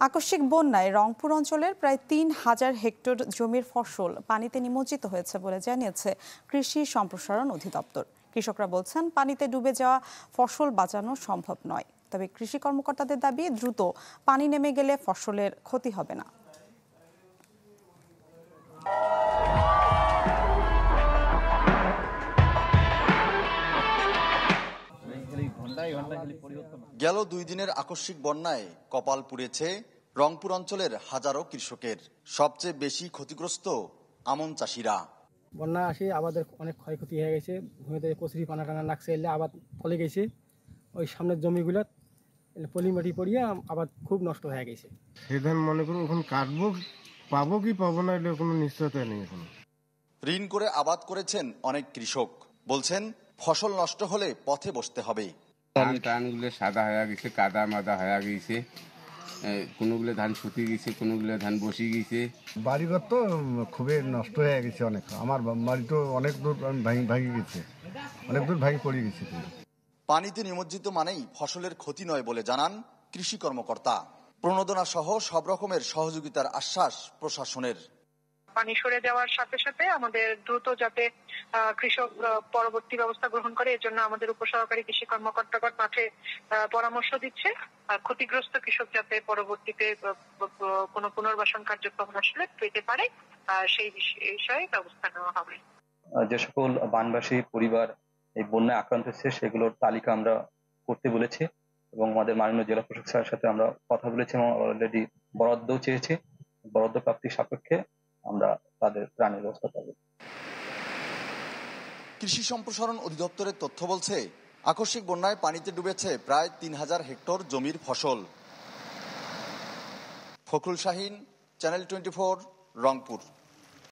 আকস্মিক বন্যায় রংপুর অঞ্চলের প্রায় ৩,০০০ হেক্টর জমির ফসল পানিতে নিমজ্জিত হয়েছে বলে জানিয়েছে কৃষি সম্প্রসারণ অধিদপ্তর। কৃষকরা বলছেন, পানিতে ডুবে যাওয়া ফসল বাঁচানো সম্ভব নয়। তবে কৃষি কর্মকর্তাদের দাবি, দ্রুত পানি নেমে গেলে ফসলের ক্ষতি হবে না। গেল 2 দিনের আকস্মিক বন্যায় কপাল পুড়েছে রংপুর অঞ্চলের হাজারো কৃষকের। সবচেয়ে বেশি ক্ষতিগ্রস্ত আমন চাষিরা। বন্যা আসে আমাদের অনেক ক্ষয়ক্ষতি হয়ে গেছে। ভূমিতে কচুরি পানা টানা লাগছে, এলে আবাদ ফলে গেছে। ওই সামনের জমিগুলো পলিমাটি পড়িয়ে আবাদ খুব নষ্ট হয়ে গেছে। সেদিন মনে করুন এখন কাটবো, পাবো কি পাবো না, এটা কোনো নিশ্চয়তা নেই। এখন ঋণ করে আবাদ করেছেন অনেক কৃষক, বলছেন ফসল নষ্ট হলে পথে বসতে হবে। ধানগুলো সাদা হয়ে গেছে, কাদা মাদা হয়ে গেছে, কোনোগুলো ধান শুকিয়ে গেছে, কোনোগুলো ধান বসে গেছে। বাড়িঘর তো খুবই নষ্ট হয়ে গেছে অনেক। আমার বাড়ি তো অনেক দূর ভাঙি গেছে, অনেক দূর ভাঙি পড়ে গেছে। পানিতে নিমজ্জিত মানেই ফসলের ক্ষতি নয় বলে জানান কৃষি কর্মকর্তা। প্রণোদনা সহ সব রকমের সহযোগিতার আশ্বাস প্রশাসনের। পানি সরে যাওয়ার সাথে সাথে আমাদের দ্রুত যাতে কৃষক পরবর্তী ব্যবস্থা গ্রহণ করে, এর জন্য আমাদের উপসহকারী কৃষি কর্মকর্তাগণ মাঠে পরামর্শ দিচ্ছে। ক্ষতিগ্রস্ত কৃষক যাতে পরবর্তীতে কোনো পুনর্বাসন কার্যক্রম আসলে পেতে পারে, সেই বিষয়ে ব্যবস্থা নেওয়া হবে। যে সকল বানবাসী পরিবার এই বন্যায় আক্রান্ত হচ্ছে, সেগুলোর তালিকা আমরা করতে বলেছি এবং আমাদের মাননীয় জেলা প্রশাসক স্যারের সাথে আমরা কথা বলেছি এবং অলরেডি বরাদ্দ চেয়েছি। বরাদ্দ প্রাপ্তির সাপেক্ষে আমরা তাদের ত্রাণের ব্যবস্থা করব। কৃষি সম্প্রসারণ অধিদপ্তরের তথ্য বলছে, আকস্মিক বন্যায় পানিতে ডুবেছে প্রায় ৩,০০০ হেক্টর জমির ফসল। ফখরুল শাহীন, চ্যানেল 24, রংপুর।